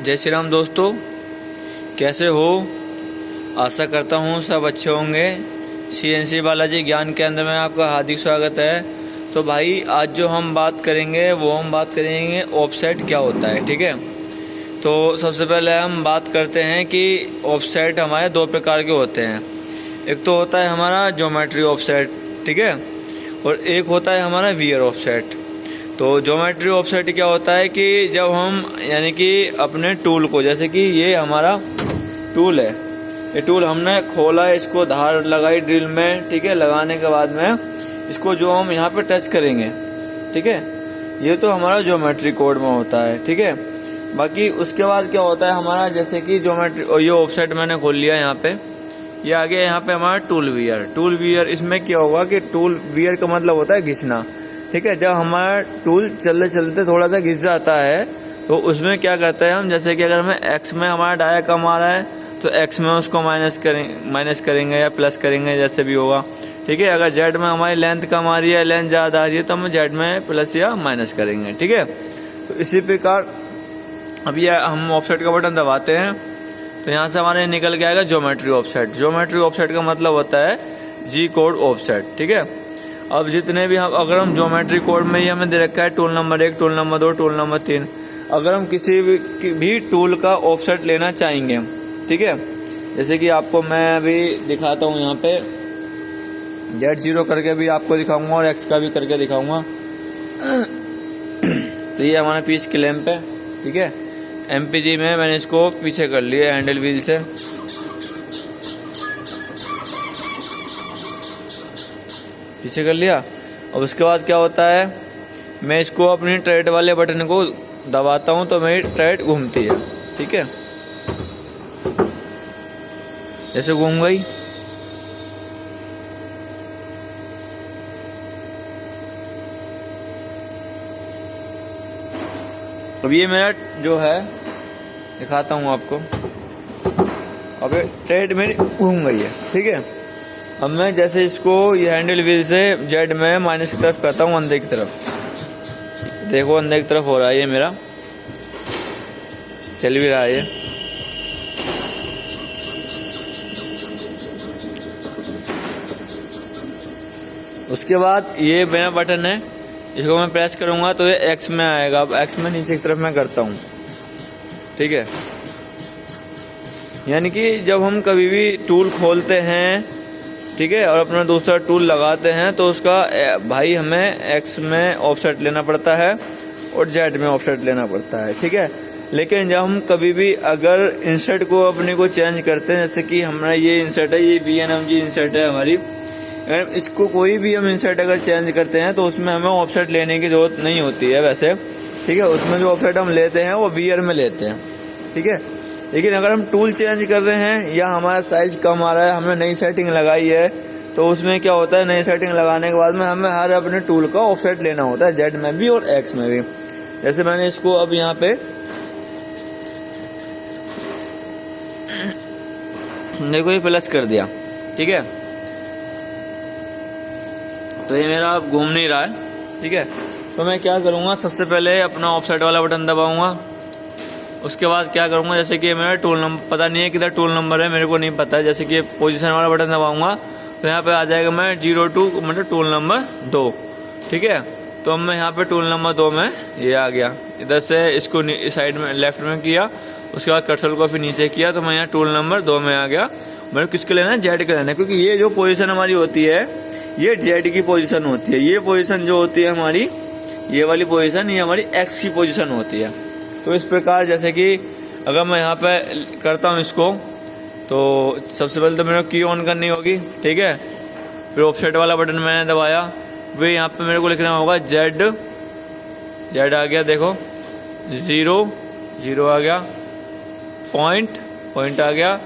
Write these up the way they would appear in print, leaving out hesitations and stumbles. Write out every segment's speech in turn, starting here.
जय श्री राम दोस्तों, कैसे हो? आशा करता हूँ सब अच्छे होंगे। CNC बालाजी ज्ञान केंद्र में आपका हार्दिक स्वागत है। तो भाई आज जो हम बात करेंगे वो हम बात करेंगे ऑफसेट क्या होता है। ठीक है, तो सबसे पहले हम बात करते हैं कि ऑफसेट हमारे दो प्रकार के होते हैं। एक तो होता है हमारा ज्योमेट्री ऑफसेट, ठीक है, और एक होता है हमारा वियर ऑफसेट। तो ज्योमेट्री ऑफसेट क्या होता है कि जब हम यानी कि अपने टूल को, जैसे कि ये हमारा टूल है, ये टूल हमने खोला, इसको धार लगाई ड्रिल में, ठीक है, लगाने के बाद में इसको जो हम यहाँ पे टच करेंगे, ठीक है, ये तो हमारा ज्योमेट्री कोड में होता है। ठीक है, बाकी उसके बाद क्या होता है हमारा, जैसे कि ज्योमेट्री, और ये ऑफसेट मैंने खोल लिया यहाँ पे, ये आ गया यहाँ पे हमारा टूल वियर। टूल वियर इसमें क्या होगा कि टूल वियर का मतलब होता है घिसना। ठीक है, जब हमारा टूल चलते चलते थोड़ा सा घिस जाता है तो उसमें क्या करते हैं हम, जैसे कि अगर हमें एक्स में हमारा डाया कम आ रहा है तो एक्स में उसको माइनस करेंगे या प्लस करेंगे, जैसे भी होगा। ठीक है, अगर जेड में हमारी लेंथ कम आ रही है, लेंथ ज़्यादा आ रही है, तो हम जेड में प्लस या माइनस करेंगे। ठीक है, तो इसी प्रकार अब ये हम ऑफसेट का बटन दबाते हैं तो यहाँ से हमारे निकल के आएगा ज्योमेट्री ऑफसेट। ज्योमेट्री ऑफसेट का मतलब होता है जी कोड ऑफसेट। ठीक है, अब जितने भी हम, अगर हम ज्योमेट्री कोड में ही हमें दे रखा है tool number 1, tool number 2, tool number 3, अगर हम किसी भी टूल का ऑफसेट लेना चाहेंगे, ठीक है, जैसे कि आपको मैं अभी दिखाता हूँ, यहाँ पे Z0 करके भी आपको दिखाऊंगा और X का भी करके दिखाऊंगा। तो ये हमारा पीस की लैंप है, ठीक है, MPG में मैंने इसको पीछे कर लिया हैंडल व्हील से। पीछे कर लिया। अब उसके बाद क्या होता है, मैं इसको अपनी ट्रेड वाले बटन को दबाता हूं तो मेरी ट्रेड घूमती है। ठीक है, जैसे घूम गई, अब ये मेरा जो है दिखाता हूं आपको, अब ये ट्रेड मेरी घूम गई है। ठीक है, अब मैं जैसे इसको ये हैंडल व्हील से जेड में माइनस की तरफ करता हूँ, अंदर की तरफ, देखो अंदर की तरफ हो रहा है, ये मेरा चल भी रहा है ये। उसके बाद ये मेरा बटन है, इसको मैं प्रेस करूंगा तो ये एक्स में आएगा। अब एक्स में नीचे की तरफ मैं करता हूँ। ठीक है, यानी कि जब हम कभी भी टूल खोलते हैं, ठीक है, और अपना दूसरा टूल लगाते हैं तो उसका भाई हमें एक्स में ऑफसेट लेना पड़ता है और जेड में ऑफसेट लेना पड़ता है। ठीक है, लेकिन जब हम कभी भी अगर इंसर्ट को अपने को चेंज करते हैं, जैसे कि हमारा ये इंसर्ट है, ये BNMG इंसर्ट है हमारी, अगर इसको कोई भी हम इंसर्ट अगर चेंज करते हैं तो उसमें हमें ऑफसेट लेने की जरूरत नहीं होती है वैसे। ठीक है, उसमें जो ऑफसेट हम लेते हैं वो वियर में लेते हैं। ठीक है, लेकिन अगर हम टूल चेंज कर रहे हैं या हमारा साइज कम आ रहा है, हमने नई सेटिंग लगाई है, तो उसमें क्या होता है, नई सेटिंग लगाने के बाद में हमें हर अपने टूल का ऑफसेट लेना होता है, जेड में भी और एक्स में भी। जैसे मैंने इसको अब यहाँ पे देखो ये प्लस कर दिया। ठीक है, तो ये मेरा अब घूम नहीं रहा है। ठीक है, तो मैं क्या करूँगा, सबसे पहले अपना ऑफसेट वाला बटन दबाऊंगा। उसके बाद क्या करूंगा, जैसे कि मेरा टूल नंबर पता नहीं है किधर टूल नंबर है, मेरे को नहीं पता है, जैसे कि पोजीशन वाला बटन दबाऊंगा तो यहाँ पे आ जाएगा मैं 02 मतलब टूल नंबर 2। ठीक है, तो मैं यहाँ पे टूल नंबर 2 में ये आ गया, इधर से इसको साइड में लेफ्ट में किया, उसके बाद कर्सर को फिर नीचे किया तो मैं यहाँ टूल नंबर 2 में आ गया। मेरे को किसके लेना है, जेड के लेना है, क्योंकि ये जो पोजीशन हमारी होती है ये जेड की पोजीशन होती है। ये पोजीशन जो होती है हमारी, ये वाली पोजीशन, ये हमारी एक्स की पोजीशन होती है। तो इस प्रकार जैसे कि अगर मैं यहाँ पे करता हूँ इसको, तो सबसे पहले तो मेरे को की ऑन करनी होगी। ठीक है, फिर ऑफसेट वाला बटन मैंने दबाया, फिर यहाँ पे मेरे को लिखना होगा जेड आ गया, देखो 0 आ गया, पॉइंट आ गया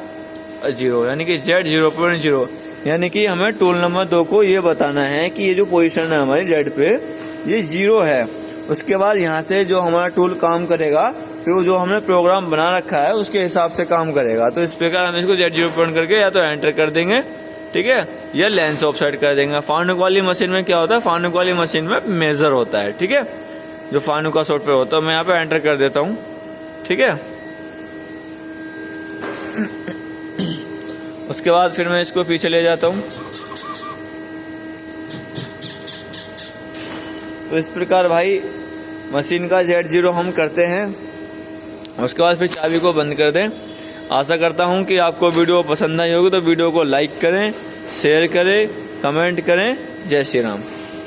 0, यानी कि जेड 0.0, यानी कि हमें टूल नंबर 2 को ये बताना है कि ये जो पोजीशन है हमारी जेड पे ये 0 है। उसके बाद यहाँ से जो हमारा टूल काम करेगा, फिर जो हमने प्रोग्राम बना रखा है उसके हिसाब से काम करेगा। तो इस प्रकार हम इसको Z0 पॉइंट करके या तो एंटर कर देंगे, ठीक है, या लेंस ऑफसेट कर देंगे। फानुक वाली मशीन में क्या होता है, फानुक वाली मशीन में मेजर होता है, ठीक है, जो फानुक का सॉफ्टवेयर होता है। मैं यहाँ पे एंटर कर देता हूँ, ठीक है, उसके बाद फिर मैं इसको पीछे ले जाता हूँ। तो इस प्रकार भाई मशीन का Z0 हम करते हैं। उसके बाद फिर चाबी को बंद कर दें। आशा करता हूँ कि आपको वीडियो पसंद आई होगी, तो वीडियो को लाइक करें, शेयर करें, कमेंट करें। जय श्री राम।